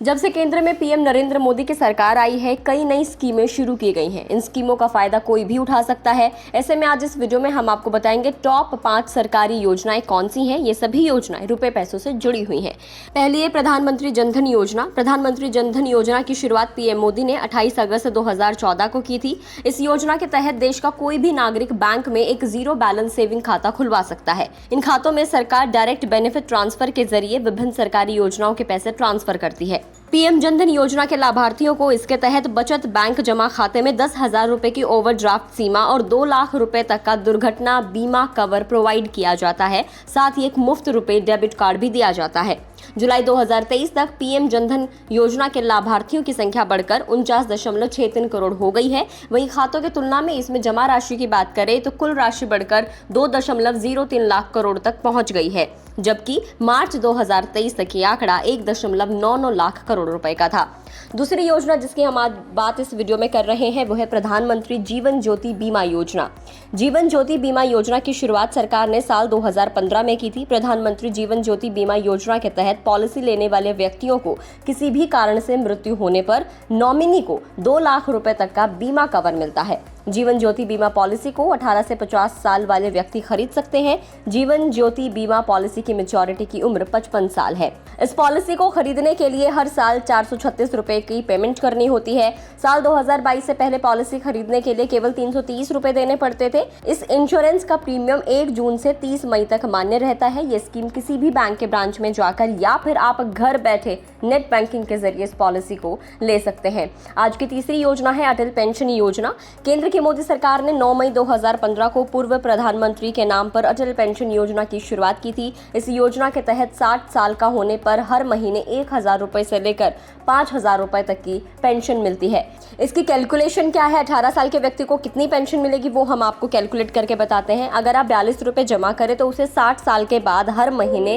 जब से केंद्र में पीएम नरेंद्र मोदी की सरकार आई है, कई नई स्कीमें शुरू की गई हैं। इन स्कीमों का फायदा कोई भी उठा सकता है। ऐसे में आज इस वीडियो में हम आपको बताएंगे टॉप 5 सरकारी योजनाएं कौन सी हैं। ये सभी योजनाएं रुपए पैसों से जुड़ी हुई हैं। पहली है प्रधानमंत्री जनधन योजना। प्रधानमंत्री जनधन योजना की शुरुआत पीएम मोदी ने 28 अगस्त 2014 को की थी। इस योजना के तहत देश का कोई भी नागरिक बैंक में एक जीरो बैलेंस सेविंग खाता खुलवा सकता है। इन खातों में सरकार डायरेक्ट बेनिफिट ट्रांसफर के जरिए विभिन्न सरकारी योजनाओं के पैसे ट्रांसफर करती है। पीएम जनधन योजना के लाभार्थियों को इसके तहत बचत बैंक जमा खाते में 10,000 रुपए की ओवरड्राफ्ट सीमा और 2 लाख रुपए तक का दुर्घटना बीमा कवर प्रोवाइड किया जाता है। साथ ही एक मुफ्त रुपए डेबिट कार्ड भी दिया जाता है। जुलाई 2023 तक पीएम जनधन योजना के लाभार्थियों की संख्या बढ़कर 49.63 करोड़ हो गई है। वहीं खातों की तुलना में इसमें जमा राशि की बात करें तो कुल राशि बढ़कर 2.03 लाख करोड़ तक पहुंच गई है, जबकि मार्च 2023 तक ये आंकड़ा 1.99 लाख करोड़ रुपए का था। दूसरी योजना जिसकी हम आज बात इस वीडियो में कर रहे हैं वो है प्रधानमंत्री जीवन ज्योति बीमा योजना। जीवन ज्योति बीमा योजना की शुरुआत सरकार ने साल 2015 में की थी। प्रधानमंत्री जीवन ज्योति बीमा योजना के तहत पॉलिसी लेने वाले व्यक्तियों को किसी भी कारण से मृत्यु होने पर नॉमिनी को 2 लाख रुपए तक का बीमा कवर मिलता है। जीवन ज्योति बीमा पॉलिसी को 18 से 50 साल वाले व्यक्ति खरीद सकते हैं। जीवन ज्योति बीमा पॉलिसी की मैच्योरिटी की उम्र 55 साल है। इस पॉलिसी को खरीदने के लिए हर साल 436 रुपए की पेमेंट करनी होती है। साल 2022 से पहले पॉलिसी खरीदने के लिए केवल 330 रुपए देने पड़ते थे। इस इंश्योरेंस का प्रीमियम 1 जून से 30 मई तक मान्य रहता है। ये स्कीम किसी भी बैंक के ब्रांच में जाकर या फिर आप घर बैठे नेट बैंकिंग के जरिए इस पॉलिसी को ले सकते हैं। आज की तीसरी योजना है अटल पेंशन योजना। केंद्र की मोदी सरकार ने 9 मई 2015 को पूर्व प्रधानमंत्री के नाम पर अटल पेंशन योजना की शुरुआत की थी। इस योजना के तहत 60 साल का होने पर हर महीने 1,000 रुपए से लेकर 5,000 रुपए तक की पेंशन मिलती है। इसकी कैलकुलेशन क्या है, 18 साल के व्यक्ति को कितनी पेंशन मिलेगी वो हम आपको कैलकुलेट करके बताते हैं। अगर आप 42 रुपए जमा करें तो उसे 60 साल के बाद हर महीने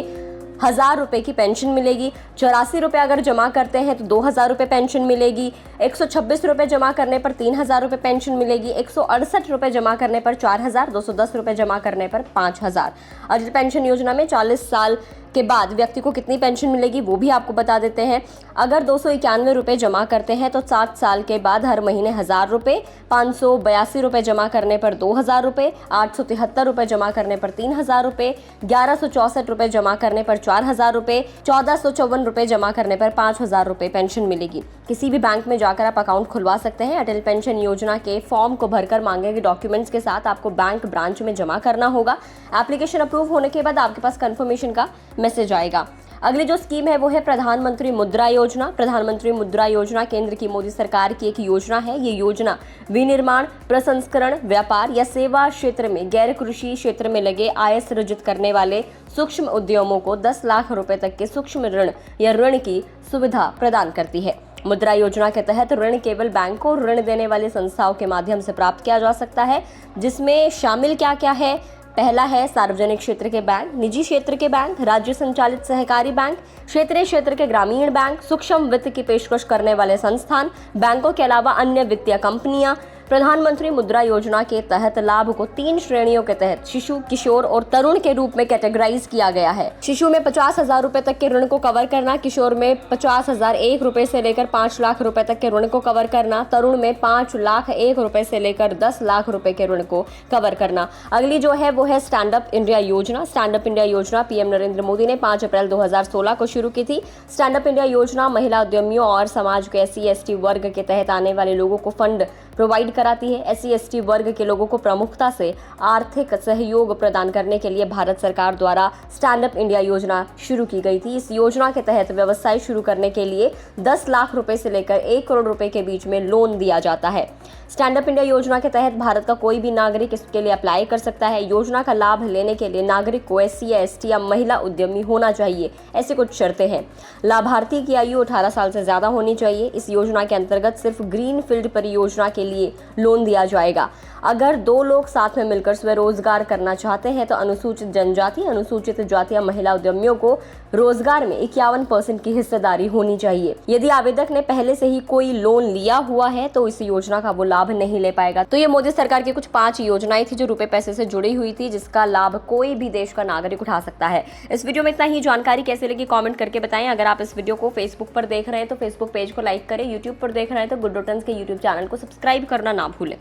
1,000 रुपए की पेंशन मिलेगी। 84 रुपए अगर जमा करते हैं तो 2,000 रुपए पेंशन मिलेगी। 126 रुपए जमा करने पर 3,000 रुपए पेंशन मिलेगी। 168 रुपए जमा करने पर 4,000, 210 रुपए जमा करने पर 5,000। अटल पेंशन योजना में 40 साल के बाद व्यक्ति को कितनी पेंशन मिलेगी वो भी आपको बता देते हैं। अगर 291 रुपए जमा करते हैं तो 60 साल के बाद हर महीने 1,000 रुपए, 582 रुपए जमा करने पर 2,000 रुपए, 873 रुपए जमा करने पर 3,000 रुपए, 1164 रुपए जमा करने पर 4,000 रुपए, 1454 रुपए जमा करने पर 5,000 रुपए पेंशन मिलेगी। किसी भी बैंक में जाकर आप अकाउंट खुलवा सकते हैं। अटल पेंशन योजना के फॉर्म को भरकर मांगे गए डॉक्यूमेंट्स के साथ आपको बैंक ब्रांच में जमा करना होगा। एप्लीकेशन अप्रूव होने के बाद आपके पास कंफर्मेशन का मैसेज आएगा। अगली जो स्कीम है वो है प्रधानमंत्री मुद्रा योजना। प्रधानमंत्री मुद्रा योजना केंद्र की मोदी सरकार की एक योजना है। ये योजना विनिर्माण, प्रसंस्करण, व्यापार या सेवा क्षेत्र में गैर कृषि क्षेत्र में लगे आय सृजित करने वाले सूक्ष्म उद्यमों को 10 लाख रुपए तक के सूक्ष्म ऋण या ऋण की सुविधा प्रदान करती है। मुद्रा योजना के तहत ऋण केवल बैंकों और ऋण देने वाली संस्थाओं के माध्यम से प्राप्त किया जा सकता है, जिसमें शामिल क्या क्या है। पहला है सार्वजनिक क्षेत्र के बैंक, निजी क्षेत्र के बैंक, राज्य संचालित सहकारी बैंक, क्षेत्रीय क्षेत्र के ग्रामीण बैंक, सूक्ष्म वित्त की पेशकश करने वाले संस्थान, बैंकों के अलावा अन्य वित्तीय कंपनियां। प्रधानमंत्री मुद्रा योजना के तहत लाभ को 3 श्रेणियों के तहत शिशु, किशोर और तरुण के रूप में कैटेगराइज किया गया है। शिशु में 50,000 रुपए तक के ऋण को कवर करना, किशोर में 50,001 रुपए से लेकर 5 लाख रुपए तक के ऋण को कवर करना, तरुण में 5,01,000 रुपए से लेकर 10 लाख रुपए के ऋण को कवर करना। अगली जो है वो है स्टैंड अप इंडिया योजना। स्टैंड अप इंडिया योजना पीएम नरेंद्र मोदी ने 5 अप्रैल 2016 को शुरू की थी। स्टैंड अप इंडिया योजना महिला उद्यमियों और समाज के SC/ST वर्ग के तहत आने वाले लोगों को फंड प्रोवाइड कराती है। SC/ST वर्ग के लोगों को प्रमुखता से आर्थिक सहयोग प्रदान करने के लिए भारत सरकार द्वारा स्टैंड अप इंडिया योजना शुरू की गई थी। इस योजना के तहत व्यवसाय शुरू करने के लिए 10 लाख रुपए से लेकर 1 करोड़ रुपए के बीच में लोन दिया जाता है। स्टैंड अप इंडिया योजना के तहत भारत का कोई भी नागरिक इसके लिए अप्लाई कर सकता है। योजना का लाभ लेने के लिए नागरिक को SC या ST या महिला उद्यमी होना चाहिए। ऐसी कुछ शर्तें हैं। लाभार्थी की आयु 18 साल से ज्यादा होनी चाहिए। इस योजना के अंतर्गत सिर्फ ग्रीन फील्ड परियोजना के के लिए लोन दिया जाएगा। अगर 2 लोग साथ में मिलकर स्वरोजगार करना चाहते हैं तो अनुसूचित जनजाति, अनुसूचित जाति या महिला उद्यमियों को रोजगार में 51% की हिस्सेदारी होनी चाहिए। यदि आवेदक ने पहले से ही कोई लोन लिया हुआ है तो इस योजना का वो लाभ नहीं ले पाएगा। तो ये मोदी सरकार की कुछ 5 योजनाएं थी जो रुपए पैसे से जुड़ी हुई थी, जिसका लाभ कोई भी देश का नागरिक उठा सकता है। इस वीडियो में इतना ही। जानकारी कैसे लगी कमेंट करके बताएं। अगर आप इस वीडियो को फेसबुक पर देख रहे हैं तो फेसबुक पेज को लाइक करें, यूट्यूब पर देख रहे हैं तो गुड टन्स के यूट्यूब चैनल को सब्सक्राइब करना ना भूलें।